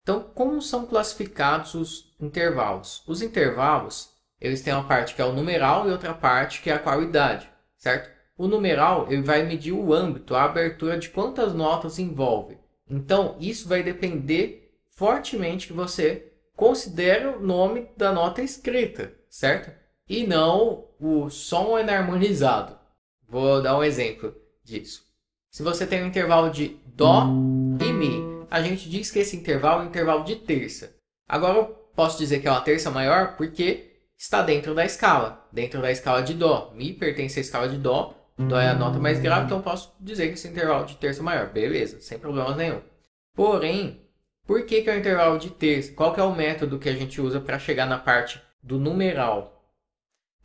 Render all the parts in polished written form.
Então, como são classificados os intervalos? Os intervalos, eles têm uma parte que é o numeral e outra parte que é a qualidade, certo? O numeral ele vai medir o âmbito, a abertura de quantas notas envolve. Então, isso vai depender fortemente que você considere o nome da nota escrita, certo? E não o som enarmonizado. Vou dar um exemplo disso. Se você tem um intervalo de Dó e Mi, a gente diz que esse intervalo é um intervalo de terça. Agora eu posso dizer que é uma terça maior porque está dentro da escala de Dó. Mi pertence à escala de Dó, Dó é a nota mais grave, então eu posso dizer que esse intervalo de terça é maior. Beleza, sem problemas nenhum. Porém, por que é o intervalo de terça? Qual que é o método que a gente usa para chegar na parte do numeral?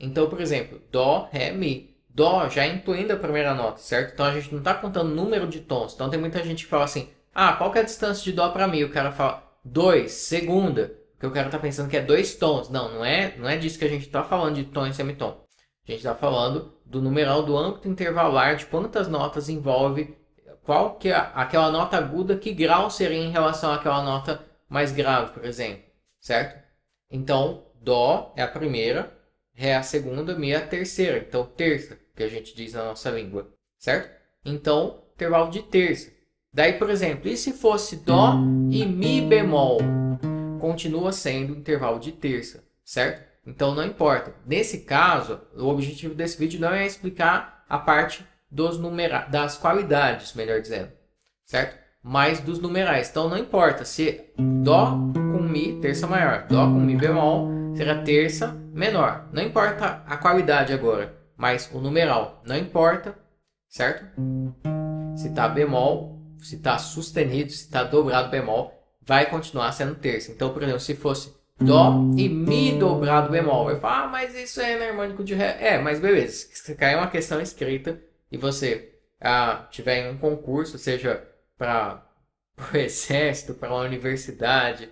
Então, por exemplo, Dó, Ré, Mi. Dó já incluindo a primeira nota, certo? Então a gente não está contando número de tons. Então tem muita gente que fala assim, qual que é a distância de Dó para Mi? O cara fala 2, segunda. Porque o cara está pensando que é 2 tons. Não, não é disso que a gente está falando de tom e semitom. A gente está falando do numeral do âmbito intervalar, de quantas notas envolve, qual que é aquela nota aguda, que grau seria em relação àquela nota mais grave, por exemplo, certo? Então, Dó é a primeira, Ré é a segunda, Mi é a terceira. Então, terça, que a gente diz na nossa língua, certo? Então, intervalo de terça. Daí, por exemplo, e se fosse Dó e Mi bemol? Continua sendo intervalo de terça, certo? Então, não importa. Nesse caso, o objetivo desse vídeo não é explicar a parte das qualidades, melhor dizendo, certo? Mas dos numerais. Então, não importa se Dó com Mi, terça maior, Dó com Mi bemol, será terça menor. Não importa a qualidade agora, mas o numeral não importa, certo? Se está bemol, se está sustenido, se está dobrado bemol, vai continuar sendo terça. Então, por exemplo, se fosse Dó e Mi dobrado bemol, eu falo, mas isso é enarmônico de Ré. Mas beleza, se cair uma questão escrita e você tiver em um concurso, seja para o exército, para uma universidade,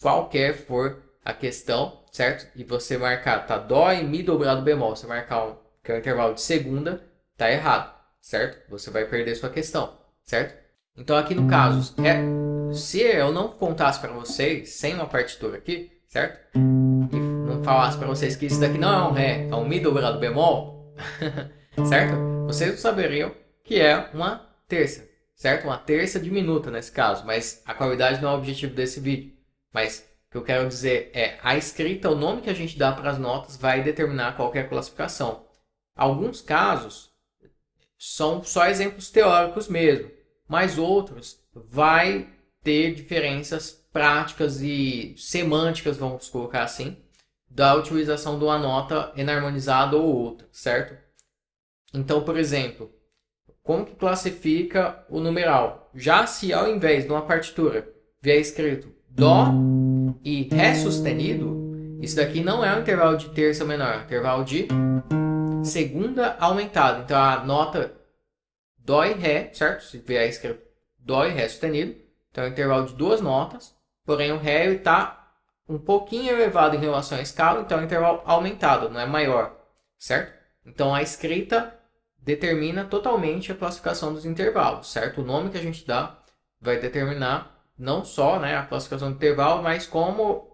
qualquer for a questão, certo? E você marcar, tá Dó e Mi dobrado bemol, você marcar que é o intervalo de segunda, tá errado, certo? Você vai perder sua questão, certo? Então aqui no caso, se eu não contasse para vocês, sem uma partitura aqui, certo? E não falasse para vocês que isso daqui não é um Ré, é um Mi dobrado bemol, certo? Vocês não saberiam que é uma terça, certo? Uma terça diminuta nesse caso, mas a qualidade não é o objetivo desse vídeo. Mas o que eu quero dizer é, a escrita, o nome que a gente dá para as notas vai determinar qualquer classificação. Alguns casos são só exemplos teóricos mesmo, mas outros vai ter diferenças práticas e semânticas, vamos colocar assim, da utilização de uma nota enarmonizada ou outra, certo? Então, por exemplo, como que classifica o numeral? Já se ao invés de uma partitura vier escrito Dó e Ré sustenido, isso daqui não é um intervalo de terça menor, é um intervalo de segunda aumentada. Então a nota Dó e Ré, certo? Se vier escrito Dó e Ré sustenido, então é um intervalo de duas notas, porém o Ré está um pouquinho elevado em relação à escala, então é um intervalo aumentado, não é maior, certo? Então a escrita determina totalmente a classificação dos intervalos, certo? O nome que a gente dá vai determinar não só, né, a classificação do intervalo, mas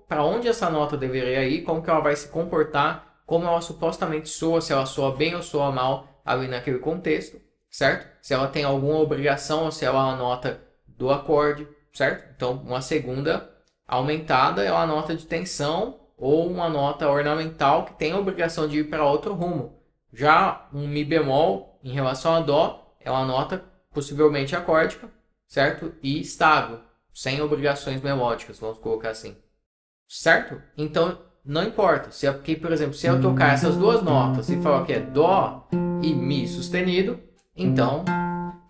para onde essa nota deveria ir, como que ela vai se comportar, como ela supostamente soa, se ela soa bem ou soa mal ali naquele contexto, certo? Se ela tem alguma obrigação ou se ela é uma nota do acorde, certo? Então, uma segunda aumentada é uma nota de tensão ou uma nota ornamental que tem a obrigação de ir para outro rumo. Já um Mi bemol, em relação a Dó, é uma nota possivelmente acórdica, certo? E estável, sem obrigações melódicas, vamos colocar assim. Certo? Então, não importa. Se aqui, por exemplo, se eu tocar essas duas notas e falar que é Dó e Mi sustenido, então,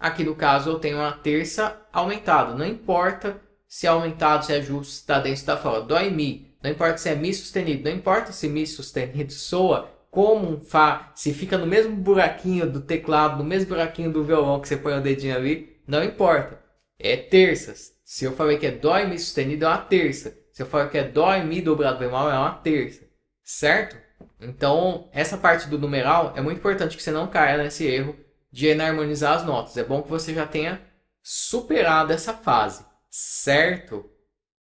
aqui no caso eu tenho uma terça aumentada. Não importa se é aumentado, se é justo, se está dentro, se está fora. Dó e Mi. Não importa se é Mi sustenido. Não importa se Mi sustenido soa como um Fá. Se fica no mesmo buraquinho do teclado, no mesmo buraquinho do violão que você põe o dedinho ali. Não importa. É terças. Se eu falei que é Dó e Mi sustenido, é uma terça. Se eu falei que é Dó e Mi dobrado bemol, é uma terça. Certo? Então, essa parte do numeral é muito importante que você não caia nesse erro de enarmonizar as notas. É bom que você já tenha superado essa fase. Certo?